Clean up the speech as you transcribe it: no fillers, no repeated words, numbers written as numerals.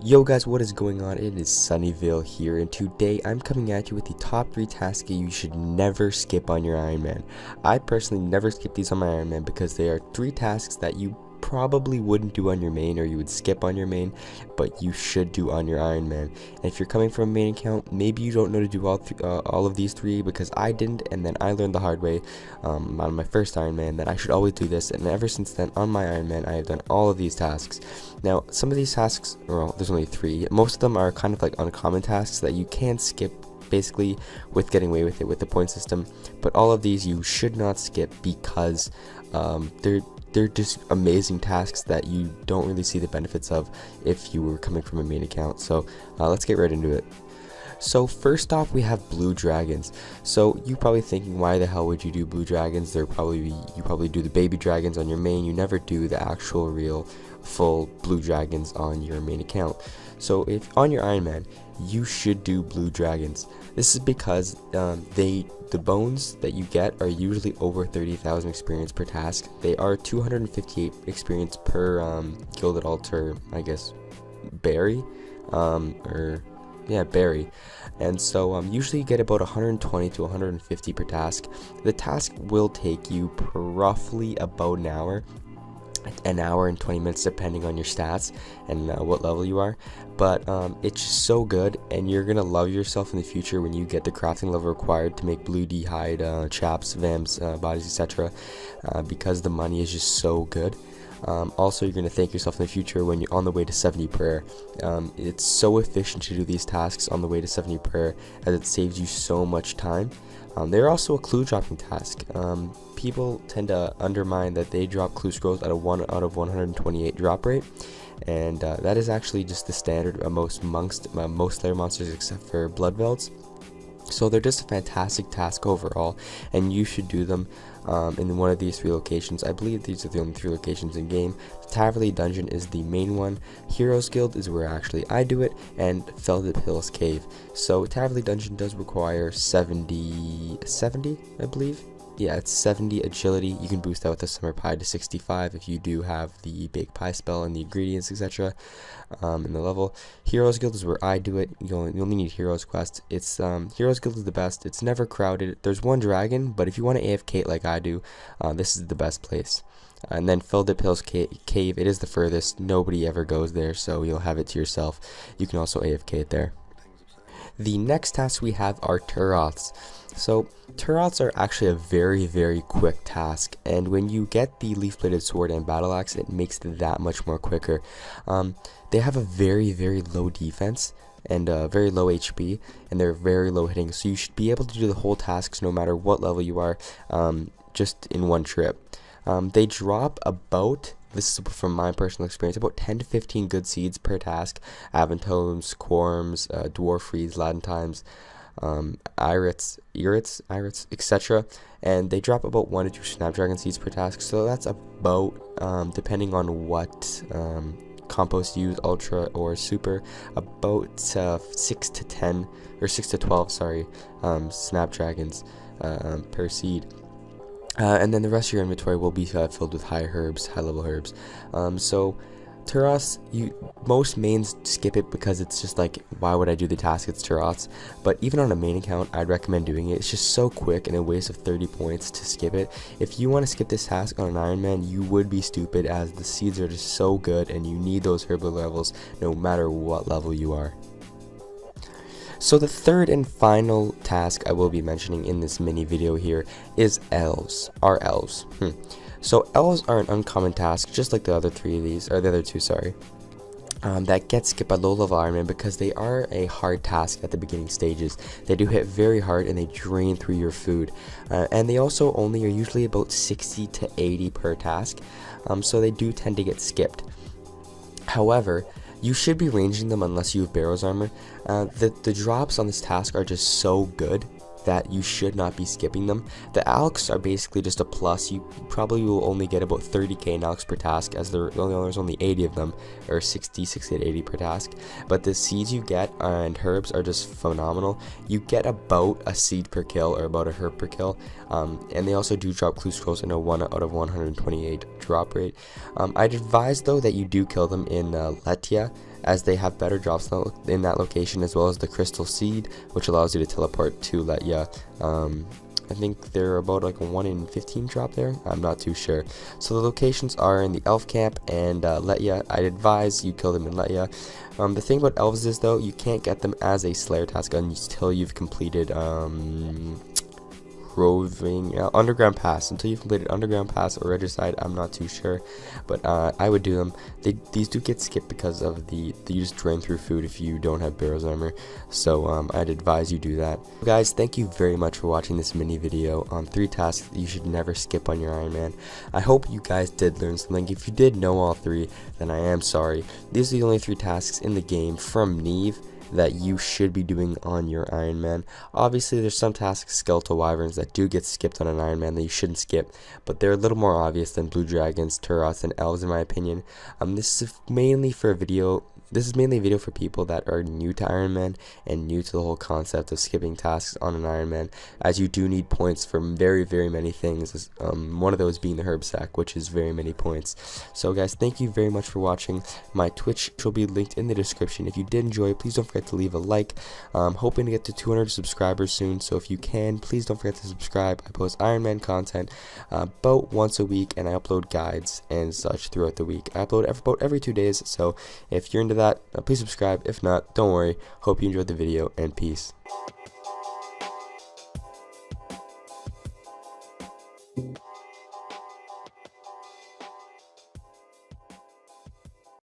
Yo guys, what is going on? It is Sunnyvale here, and today I'm coming at you with the top 3 tasks that you should never skip on your Ironman. I personally never skip these on my Ironman because they are 3 tasks that you probably wouldn't do on your main, or you would skip on your main, but you should do on your Ironman. And if you're coming from a main account, maybe you don't know to do all of these 3, because I didn't, and then I learned the hard way on my first Ironman that I should always do this, and ever since then on my Ironman I have done all of these tasks. Now some of these tasks, well, there's only 3, most of them are kind of like uncommon tasks that you can skip basically with getting away with it with the point system, but all of these you should not skip because they're just amazing tasks that you don't really see the benefits of if you were coming from a main account. So let's get right into it. So first off, we have blue dragons. So you're probably thinking, why the hell would you do blue dragons? You probably do the baby dragons on your main. You never do the actual real full blue dragons on your main account. So if on your Ironman, you should do blue dragons. This is because the bones that you get are usually over 30,000 experience per task. They are 258 experience per gilded altar, I guess, berry, berry. And so usually you get about 120 to 150 per task. The task will take you roughly about an hour and 20 minutes depending on your stats and what level you are, but it's just so good, and you're gonna love yourself in the future when you get the crafting level required to make blue d'hide, chaps, vamps, bodies, etc., because the money is just so good. Also, you're going to thank yourself in the future when you're on the way to 70 prayer. It's so efficient to do these tasks on the way to 70 prayer, as it saves you so much time. They're also a clue dropping task. People tend to undermine that they drop clue scrolls at a 1 out of 128 drop rate, and that is actually just the standard of most Slayer monsters except for Blood Velds. So they're just a fantastic task overall, and you should do them in one of these 3 locations. I believe these are the only 3 locations in game. Taverley Dungeon is the main one, Heroes Guild is where actually I do it, and Felded Hills Cave. So Taverley Dungeon does require 70 I believe. Yeah, it's 70 agility. You can boost that with the summer pie to 65 if you do have the bake pie spell and the ingredients, etc. In the level. Heroes Guild is where I do it. You only need Heroes Quest. It's Heroes Guild is the best. It's never crowded. There's one dragon, but if you want to AFK it like I do, this is the best place. And then Felded Hills Cave, it is the furthest. Nobody ever goes there, so you'll have it to yourself. You can also AFK it there. The next tasks we have are Turris. So Turris are actually a very, very quick task, and when you get the leaf-bladed sword and battle axe, it makes it that much more quicker. They have a very, very low defense and very low HP, and they're very low hitting, so you should be able to do the whole tasks no matter what level you are, just in one trip. They drop about, this is from my personal experience, about 10 to 15 good seeds per task: Avantomes, Quorums, Dwarf Freeze, Ladentimes, Irits, etc. And they drop about 1 to 2 Snapdragon seeds per task, so that's about, depending on what compost you use, Ultra or Super, about 6 to 10, or 6 to 12, sorry, Snapdragons per seed. And then the rest of your inventory will be filled with high level herbs. So Turris, most mains skip it because it's just like, why would I do the task? It's Turris. But even on a main account, I'd recommend doing it. It's just so quick and a waste of 30 points to skip it. If you want to skip this task on an Ironman, you would be stupid, as the seeds are just so good and you need those herbal levels no matter what level you are. So the third and final task I will be mentioning in this mini video here is Elves. So Elves are an uncommon task, just like the other 3 of these, or the other 2, sorry, that get skipped by low level Ironman because they are a hard task at the beginning stages. They do hit very hard and they drain through your food, and they also only are usually about 60 to 80 per task, so they do tend to get skipped. However, you should be ranging them unless you have Barrow's armor. The drops on this task are just so good that you should not be skipping them. The alks are basically just a plus. You probably will only get about 30k in alks per task, as there's only 80 of them, or 60 to 80 per task. But the seeds you get and herbs are just phenomenal. You get about a seed per kill, or about a herb per kill, and they also do drop clue scrolls in a 1 out of 128 drop rate. I'd advise though that you do kill them in Letia, as they have better drops in that location, as well as the crystal seed, which allows you to teleport to Letya. I think they're about like a 1 in 15 drop there. I'm not too sure. So the locations are in the elf camp and Letya. I'd advise you kill them in Letya. The thing about elves is, though, you can't get them as a slayer task until you've completed roving underground pass. Until you've completed underground pass or regicide, I'm not too sure, but I would do them. These do get skipped because of you just drain through food if you don't have Barrow's armor, so I'd advise you do that. Guys, thank you very much for watching this mini video on 3 tasks that you should never skip on your Ironman. I hope you guys did learn something. If you did know all 3, then I am sorry. These are the only 3 tasks in the game from Neve that you should be doing on your Ironman. Obviously, there's some tasks, skeletal wyverns, that do get skipped on an Ironman that you shouldn't skip, but they're a little more obvious than blue dragons, Turris, and elves in my opinion. This is mainly for a video. This is mainly a video for people that are new to Ironman and new to the whole concept of skipping tasks on an Ironman, as you do need points for very, very many things, one of those being the herb sack, which is very many points. So guys, thank you very much for watching. My Twitch will be linked in the description. If you did enjoy, please don't forget to leave a like. I'm hoping to get to 200 subscribers soon, so if you can, please don't forget to subscribe. I post Ironman content about once a week, and I upload guides and such throughout the week. I upload about every 2 days, so if you're into that, please subscribe. If not, don't worry. Hope you enjoyed the video, and peace.